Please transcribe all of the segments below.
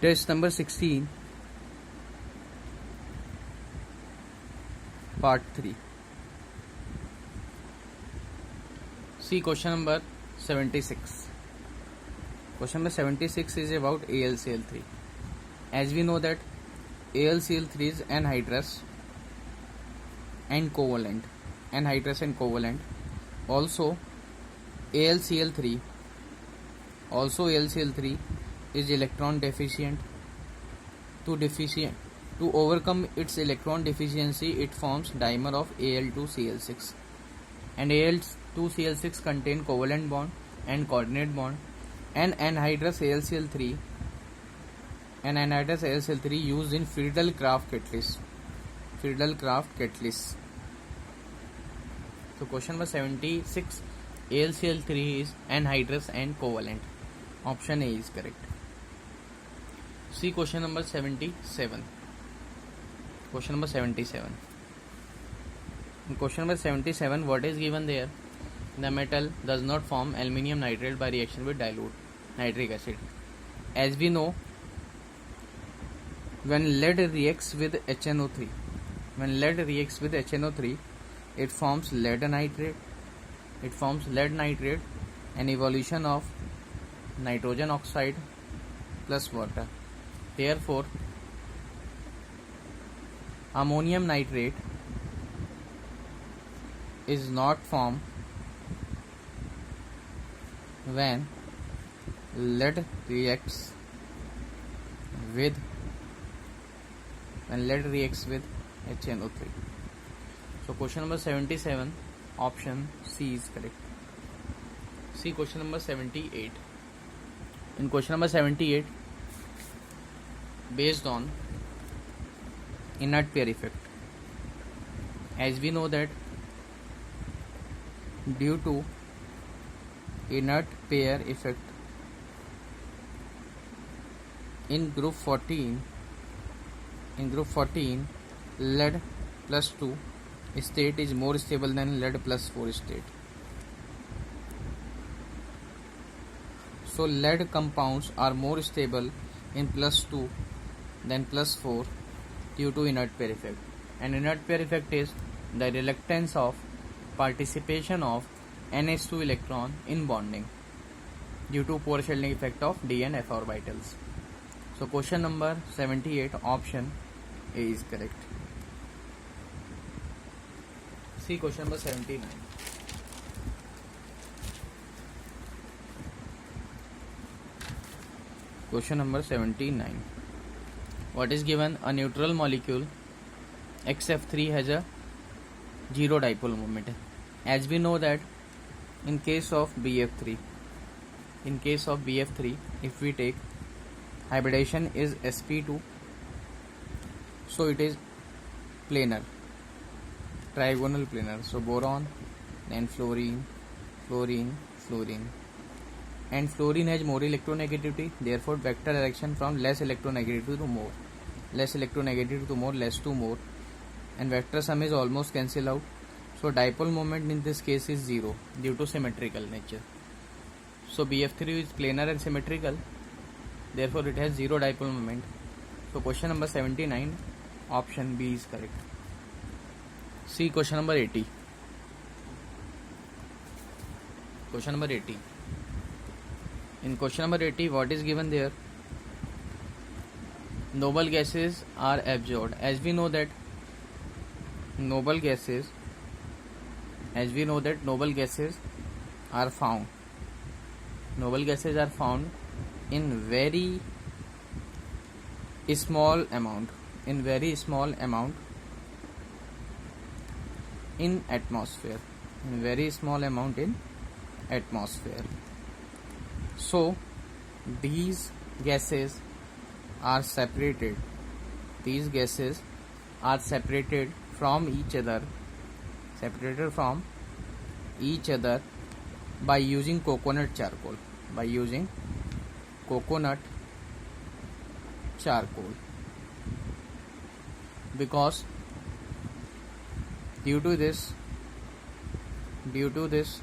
Test number 16, part 3. See question number 76. Question number 76 is about AlCl3. As we know that AlCl3 is anhydrous and covalent. Also AlCl3 is electron deficient. To overcome its electron deficiency, it forms dimer of Al2Cl6, and Al2Cl6 contain covalent bond and coordinate bond. An anhydrous AlCl3 used in Friedel-Crafts catalyst. So question number 76, AlCl3 is anhydrous and covalent. Option A is correct. See question number 77. In question number 77, what is given there? The metal does not form aluminium nitrate by reaction with dilute nitric acid. As we know, when lead reacts with HNO3, it forms lead nitrate. An evolution of nitrogen oxide plus water. Therefore, ammonium nitrate is not formed when lead reacts with HNO3. So question number 77, option C is correct. See question number 78. In question number 78, based on inert pair effect, as we know that due to inert pair effect in group 14, lead plus 2 state is more stable than lead plus 4 state. So lead compounds are more stable in plus 2 than plus 4 due to inert pair effect. And inert pair effect is the reluctance of participation of NH2 electron in bonding due to poor shielding effect of D and F orbitals. So question number 78, option A is correct. See question number 79. Question number 79. What is given? A neutral molecule XF3 has a zero dipole moment. As we know that in case of BF3, if we take hybridization is sp2, so it is planar, trigonal planar. So boron, then fluorine, and fluorine has more electronegativity, therefore vector direction from less electronegativity to more, less to more, and vector sum is almost cancel out. So dipole moment in this case is 0 due to symmetrical nature. So BF3 is planar and symmetrical, therefore it has 0 dipole moment. So question number 79, option B is correct. See question number 80. In question number 80, what is given there? Noble gases are absorbed. As we know that noble gases are found in very small amount in atmosphere. So these gases are separated from each other by using coconut charcoal, because due to this different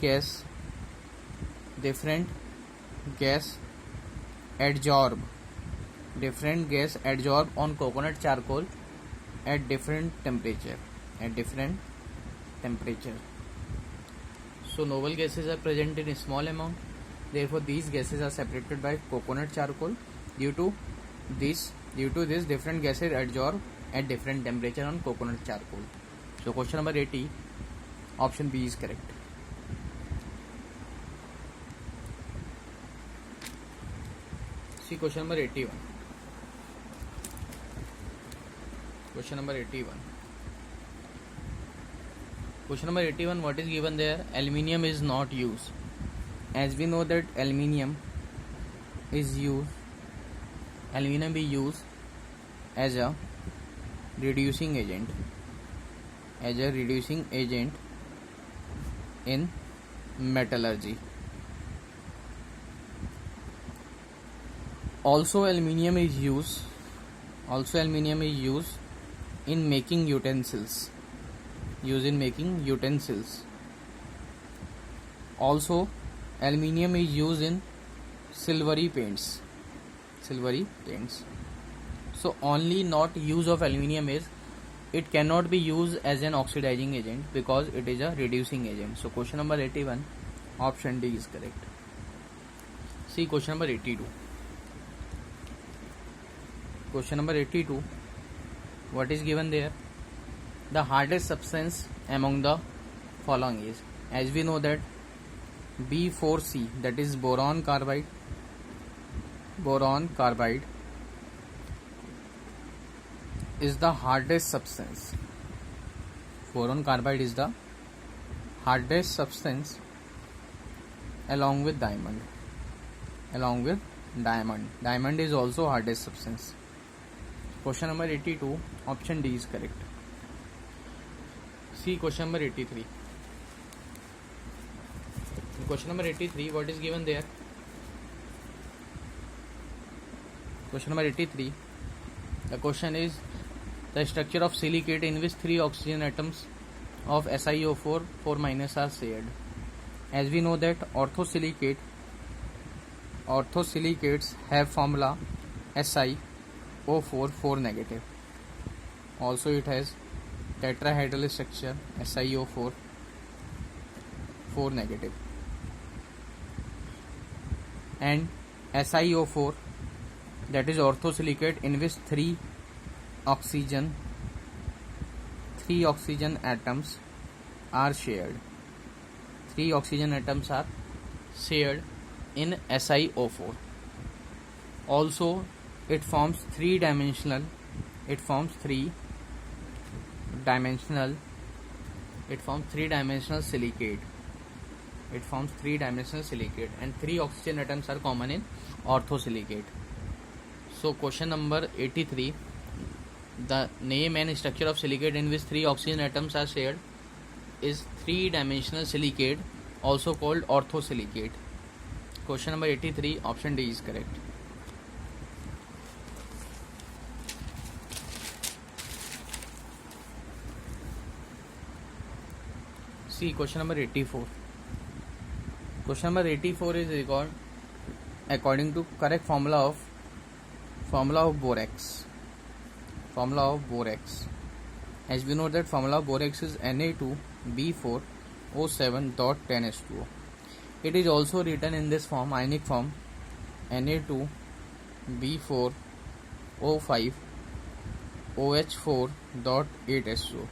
gas adsorb. Different gas adsorb on coconut charcoal at different temperature. So noble gases are present in a small amount. Therefore, these gases are separated by coconut charcoal. Due to this, different gases adsorb at different temperature on coconut charcoal. So question number 80, option B is correct. See question number 81. Question number 81. Question number 81, what is given there? Aluminium is not used. As we know that aluminium is used as a reducing agent. In metallurgy. Also aluminium is used in making utensils. Also aluminium is used in silvery paints. So only not use of aluminium is it cannot be used as an oxidizing agent because it is a reducing agent. So question number 81, option D is correct. See question number 82. Question number 82, what is given there? The hardest substance among the following is, as we know that B4C, that is boron carbide is the hardest substance. Boron carbide is the hardest substance along with diamond. Diamond is also hardest substance. Question number 82, option D is correct. See question number 83. In question number 83, what is given there? Question number 83, the question is the structure of silicate in which 3 oxygen atoms of SiO4 4 minus are shared. As we know that orthosilicates have formula SiO4 4 negative. Also it has tetrahedral structure SiO4 4 negative. And SiO4, that is orthosilicate in which 3 oxygen atoms are shared. 3 oxygen atoms are shared in SiO4. Also it forms 3-dimensional silicate. And 3 oxygen atoms are common in orthosilicate. So question number 83, the name and structure of silicate in which 3 oxygen atoms are shared is 3-dimensional silicate, also called orthosilicate. Question number 83, option D is correct. See question number 84. Question number 84 is according to correct formula of borax. As we know that formula of borax is Na2B4O7.10H2O. It is also written in this form, ionic form, Na2B4O5OH4.8H2O.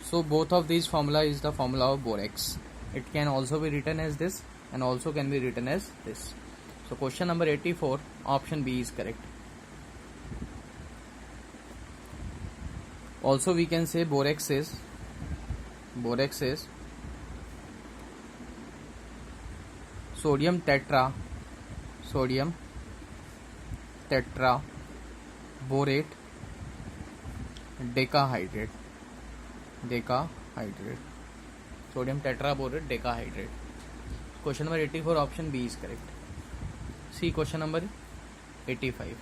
So both of these formula is the formula of borax. It can also be written as this and also can be written as this. So question number 84, option B is correct. Also we can say borax is sodium tetra borate decahydrate. Sodium tetraborate decahydrate. Question number 84, option B is correct. See question number 85.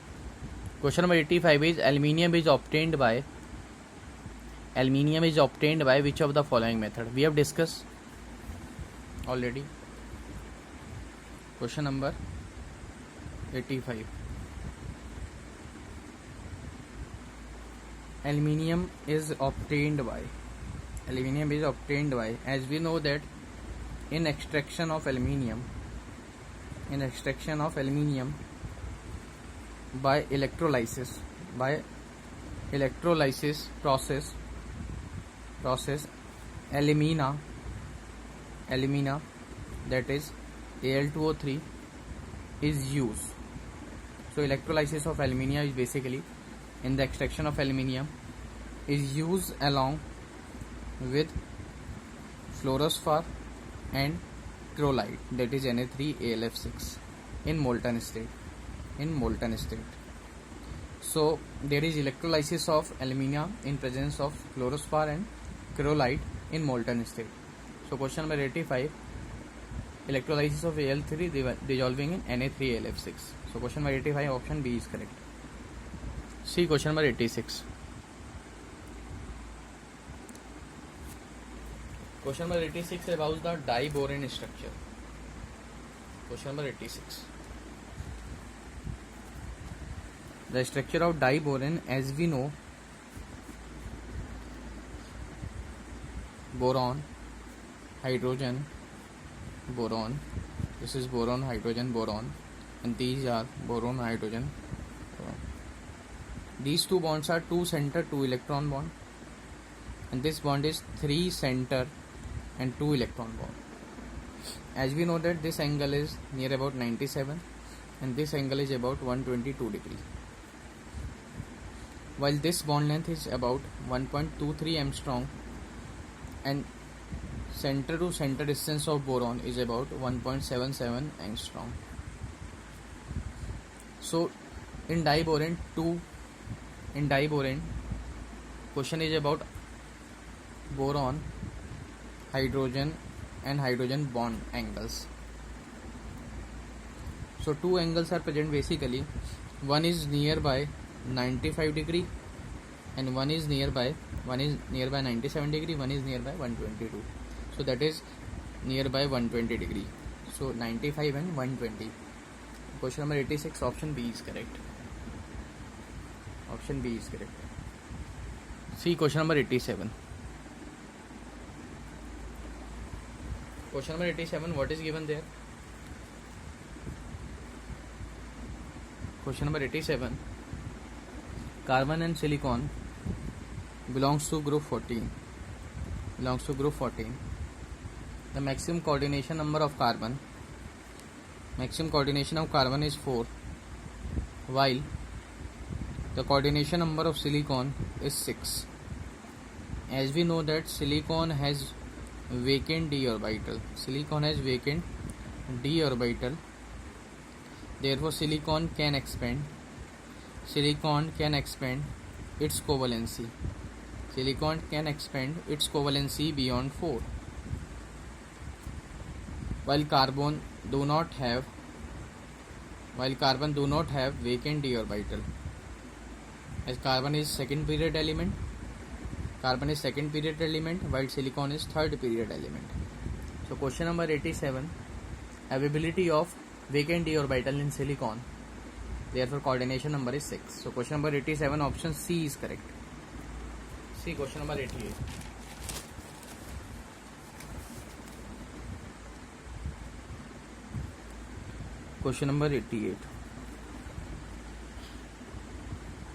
Question number 85 is aluminium is obtained by which of the following method? We have discussed already. Question number 85. Aluminium is obtained by, as we know that in extraction of aluminium by electrolysis process alumina, that is Al2O3, is used. So electrolysis of alumina is basically in the extraction of aluminium is used along with fluorospar and chrolite, that is Na3AlF6, in molten state. So there is electrolysis of alumina in presence of fluorospar and chrolite in molten state. So question number 85, electrolysis of Al3 dissolving in Na3AlF6. So question number 85, option B is correct. See question number 86. Question number 86 about the diborane structure. Question number 86. The structure of diborane, as we know, boron, hydrogen, boron. This is boron, hydrogen, boron, and these are boron, hydrogen, boron. These two bonds are 2 center 2 electron bond, and this bond is 3 center and 2 electron bond. As we know that this angle is near about 97 and this angle is about 122 degrees, while this bond length is about 1.23 Armstrong and center to center distance of boron is about 1.77 Armstrong. So in diborane question is about boron, hydrogen and hydrogen bond angles. So two angles are present basically. One is nearby 95 degree and one is nearby 97 degree, one is nearby 122. So that is nearby 120 degree. So 95 and 120. Question number 86, option B is correct. Option B is correct. See question number 87. Question number 87, what is given there? Question number 87, carbon and silicon belongs to group 14. The maximum coordination number of carbon is 4, while the coordination number of silicon is 6. As we know that silicon has vacant d orbital, therefore silicon can expand its covalency beyond 4, while carbon do not have vacant d orbital, as carbon is second period element, while silicon is third period element. So question number 87, availability of vacant d orbital in silicon, therefore coordination number is 6. So question number 87, option C is correct. See question number 88. Question number 88.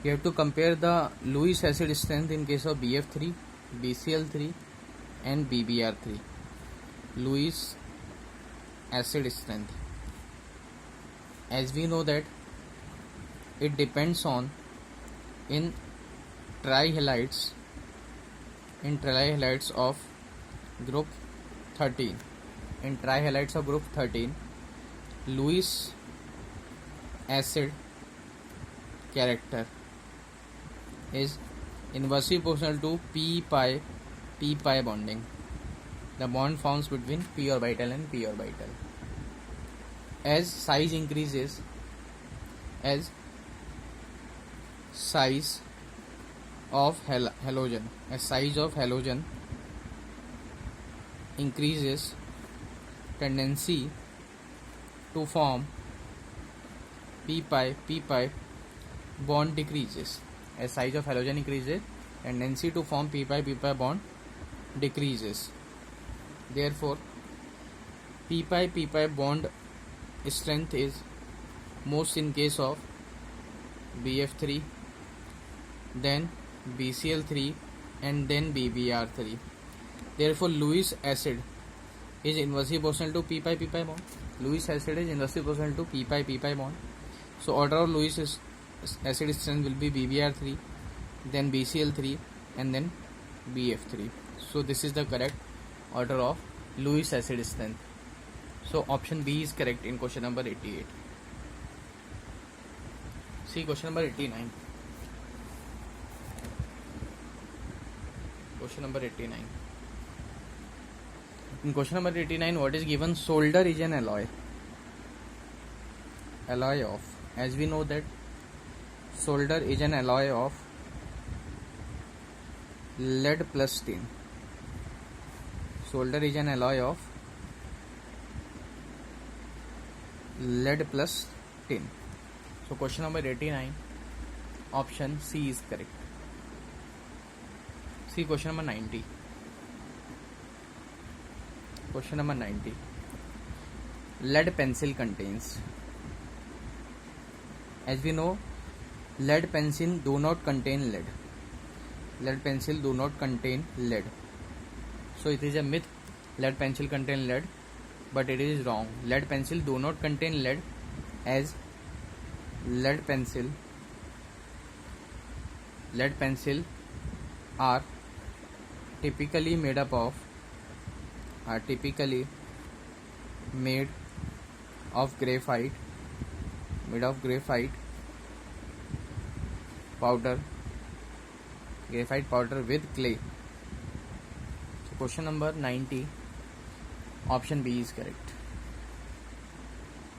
You have to compare the Lewis acid strength in case of BF3, BCl3 and BBr3. Lewis acid strength. As we know that it depends on in trihalides of group 13. In trihalides of group 13, Lewis acid character is inversely proportional to p pi bonding, the bond forms between p orbital and p orbital. As size increases, as size of halogen increases, tendency to form p pi bond decreases as size of halogen increases, tendency to form p pi bond decreases. Therefore, p pi bond strength is most in case of BF3, then BCl3, and then BBr3. Therefore, Lewis acid is inversely proportional to p pi bond. Lewis acid is inversely proportional to p pi bond. So order of Lewis acid strength will be BBr3, then BCl3, and then BF3. So this is the correct order of Lewis acid strength. So option B is correct in question number 88. See question number 89. Question number 89. In question number 89, what is given? Solder is an alloy of, as we know that solder is an alloy of lead plus tin. Solder is an alloy of lead plus tin. So question number 89, option C is correct. See question number 90. Question number 90. Lead pencil contains. As we know, lead pencil do not contain lead. Lead pencil do not contain lead. So it is a myth. Lead pencil contain lead, but it is wrong. Lead pencil do not contain lead, as lead pencil are typically made of graphite powder with clay. So question number 90, option B is correct.